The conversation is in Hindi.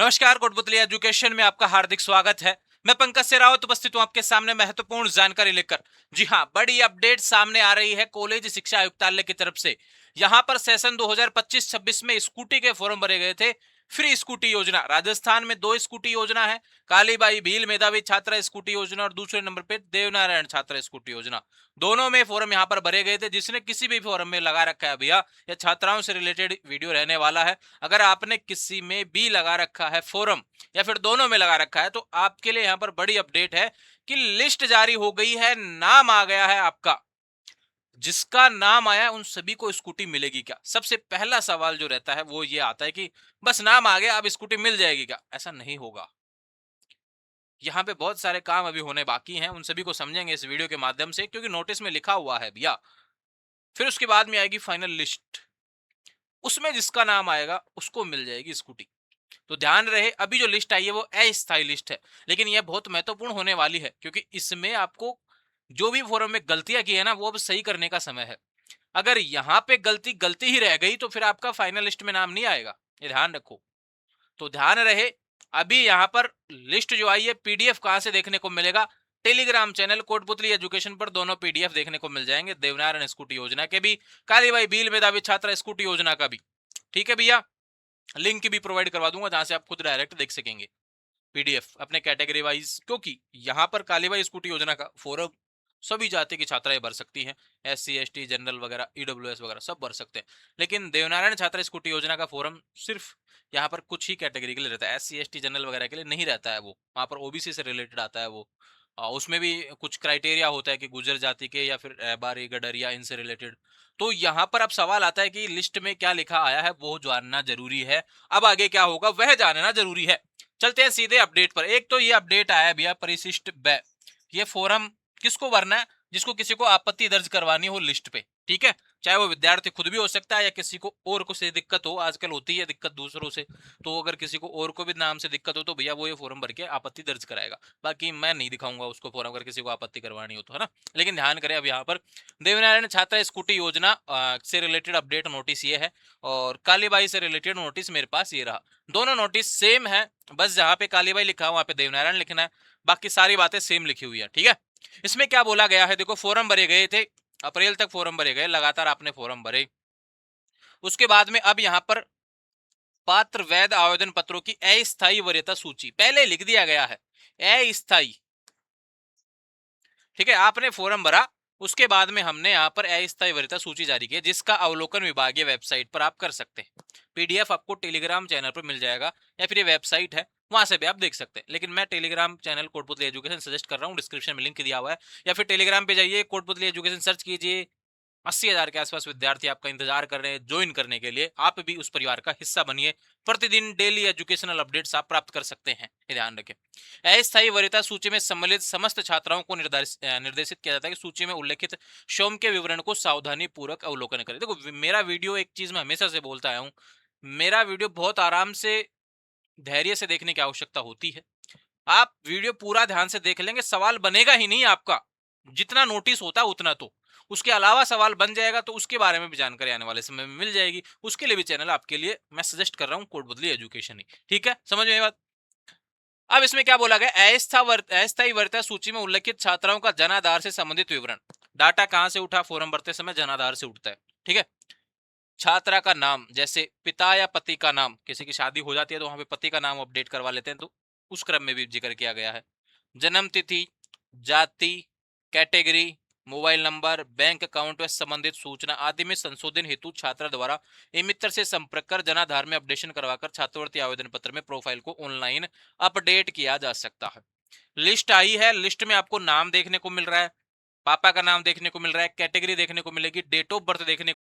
नमस्कार, कोटपुतली एजुकेशन में आपका हार्दिक स्वागत है। मैं पंकज सेरावत उपस्थित हूं आपके सामने महत्वपूर्ण जानकारी लेकर। जी हां, बड़ी अपडेट सामने आ रही है कॉलेज शिक्षा आयुक्तालय की तरफ से। यहां पर सेशन 2025-26 में स्कूटी के फॉर्म भरे गए थे। फ्री स्कूटी योजना राजस्थान में 2 स्कूटी योजना है। कालीबाई भील मेधावी छात्रा स्कूटी योजना और दूसरे नंबर पे देवनारायण छात्रा स्कूटी योजना। दोनों में फॉर्म यहां पर भरे गए थे। जिसने किसी भी फॉर्म में लगा रखा है भैया, या छात्राओं से रिलेटेड वीडियो रहने वाला है। अगर आपने किसी में भी लगा रखा है फॉर्म या फिर दोनों में लगा रखा है, तो आपके लिए यहां पर बड़ी अपडेट है कि लिस्ट जारी हो गई है, नाम आ गया है आपका। जिसका नाम आया उन सभी को स्कूटी मिलेगी क्या? सबसे पहला सवाल जो रहता है वो ये आता है कि बस नाम आ गया, अब स्कूटी मिल जाएगी क्या? ऐसा नहीं होगा। यहाँ पे बहुत सारे काम अभी होने बाकी हैं, उन सभी को समझेंगे इस वीडियो के माध्यम से, क्योंकि नोटिस में लिखा हुआ है भैया। फिर उसके बाद में आएगी फाइनल लिस्ट, उसमें जिसका नाम आएगा उसको मिल जाएगी स्कूटी। तो ध्यान रहे, अभी जो लिस्ट आई है वो अस्थायी लिस्ट है, लेकिन यह बहुत महत्वपूर्ण होने वाली है, क्योंकि इसमें आपको जो भी फोरम में गलतियां की है ना, वो अब सही करने का समय है। अगर यहाँ पे गलती गलती ही रह गई तो फिर आपका फाइनल लिस्ट में नाम नहीं आएगा, ये ध्यान रखो। तो ध्यान रहे, अभी यहाँ पर लिस्ट जो आई है, पीडीएफ कहां से देखने को मिलेगा? टेलीग्राम चैनल कोटपुतली एजुकेशन पर दोनों पीडीएफ देखने को मिल जाएंगे, देवनारायण स्कूटी योजना के भी, कालीबाई भील मेधावी छात्रा स्कूटी योजना का भी। ठीक है भैया, लिंक भी प्रोवाइड करवा दूंगा जहां से आप खुद डायरेक्ट देख सकेंगे पीडीएफ अपने कैटेगरी वाइज, क्योंकि यहाँ पर कालीबाई स्कूटी योजना का फॉर्म सभी जाति की छात्राएं भर सकती हैं। SC ST जनरल वगैरह EWS वगैरह सब भर सकते हैं। लेकिन देवनारायण छात्रा स्कूटी योजना का फॉर्म सिर्फ यहाँ पर कुछ ही कैटेगरी के लिए रहता है, SC ST जनरल वगैरह के लिए नहीं रहता है। वो वहाँ पर OBC से रिलेटेड आता है वो। उसमें भी कुछ क्राइटेरिया होता है कि गुर्जर जाति के या फिर बारी गडरिया इनसे रिलेटेड। तो यहाँ पर अब सवाल आता है कि लिस्ट में क्या लिखा आया है वो जानना जरूरी है। अब आगे क्या होगा वह जानना जरूरी है। चलते हैं सीधे अपडेट पर। एक तो ये अपडेट आया है भैया, परिशिष्ट व्यय, ये फॉर्म किसको भरना है? जिसको किसी को आपत्ति दर्ज करवानी हो लिस्ट पे, ठीक है। चाहे वो विद्यार्थी खुद भी हो सकता है या किसी को और को से दिक्कत हो, आजकल होती है दिक्कत दूसरों से। तो अगर किसी को और को भी नाम से दिक्कत हो तो भैया वो ये फॉर्म भर के आपत्ति दर्ज कराएगा। बाकी मैं नहीं दिखाऊंगा उसको फॉर्म, अगर किसी को आपत्ति करवानी हो तो, है ना। लेकिन ध्यान करें, अब यहाँ पर देवनारायण छात्रा स्कूटी योजना से रिलेटेड अपडेट नोटिस ये है, और कालीबाई से रिलेटेड नोटिस मेरे पास ये रहा। दोनों नोटिस सेम है, बस जहाँ पे कालीबाई लिखा है वहां पे देवनारायण लिखना है, बाकी सारी बातें सेम लिखी हुई है, ठीक है। इसमें क्या बोला गया है, देखो, फॉर्म भरे गए थे, अप्रैल तक फॉर्म भरे गए, लगातार आपने फॉर्म भरे। उसके बाद में अब यहां पर पात्र वैध आवेदन पत्रों की अस्थायी वरीयता सूची पहले लिख दिया गया है, अस्थायी। ठीक है, आपने फॉर्म भरा, उसके बाद में हमने यहाँ पर अस्थायी वरीयता सूची जारी की है, जिसका अवलोकन विभागीय वेबसाइट पर आप कर सकते हैं। पीडीएफ आपको टेलीग्राम चैनल पर मिल जाएगा, या फिर ये वेबसाइट है वहां से भी आप देख सकते हैं। लेकिन मैं Telegram channel Kotputli education suggest कर रहा हूँ, डिस्क्रिप्शन में लिंक दिया हुआ है, या फिर टेलीग्राम पे जाइए, कोटपुतली एजुकेशन सर्च कीजिए। 80,000 के आसपास विद्यार्थी आपका इंतजार कर रहे हैं ज्वाइन करने के लिए, आप भी उस परिवार का हिस्सा बनिए। प्रतिदिन डेली एजुकेशनल अपडेट्स आप प्राप्त कर सकते हैं, ये ध्यान रखें। अस्थायी वरीयता सूची में सम्मिलित समस्त छात्राओं को निर्देशित किया जाता है कि सूची में उल्लेखित शोम के विवरण को सावधानी पूर्वक अवलोकन करें। देखो, मेरा वीडियो, एक चीज मैं हमेशा से बोलता आया हूँ, मेरा वीडियो बहुत आराम से, धैर्य से देखने की आवश्यकता होती है। आप वीडियो पूरा ध्यान से देख लेंगे, सवाल बनेगा ही नहीं आपका, जितना नोटिस होता है उतना। तो उसके अलावा सवाल बन जाएगा, तो उसके बारे में भी जानकारी आने वाले समय में मिल जाएगी। उसके लिए भी चैनल आपके लिए मैं सजेस्ट कर रहा हूँ, कोटपुतली एजुकेशन ही, ठीक है। समझ में ये बात? अब इसमें क्या बोला गया, अस्थायी वरीयता सूची में उल्लेखित छात्राओं का जनाधार से संबंधित विवरण। डाटा कहां से उठा? फॉर्म भरते समय जनाधार से उठता है, ठीक है। छात्रा का नाम, जैसे पिता या पति का नाम, किसी की शादी हो जाती है तो वहां पे पति का नाम अपडेट करवा लेते हैं, तो उस क्रम में भी जिक्र किया गया है। जन्म तिथि, जाति, category, mobile number, bank account व संबंधित सूचना आदि में संशोधन हेतु छात्रा द्वारा मित्र से संपर्क कर जनाधार में अपडेशन करवाकर छात्रवृत्ति आवेदन पत्र में प्रोफाइल को ऑनलाइन अपडेट किया जा सकता है। लिस्ट आई है, लिस्ट में आपको नाम देखने को मिल रहा है, पापा का नाम देखने को मिल रहा है, कैटेगरी देखने को मिलेगी, डेट ऑफ बर्थ देखने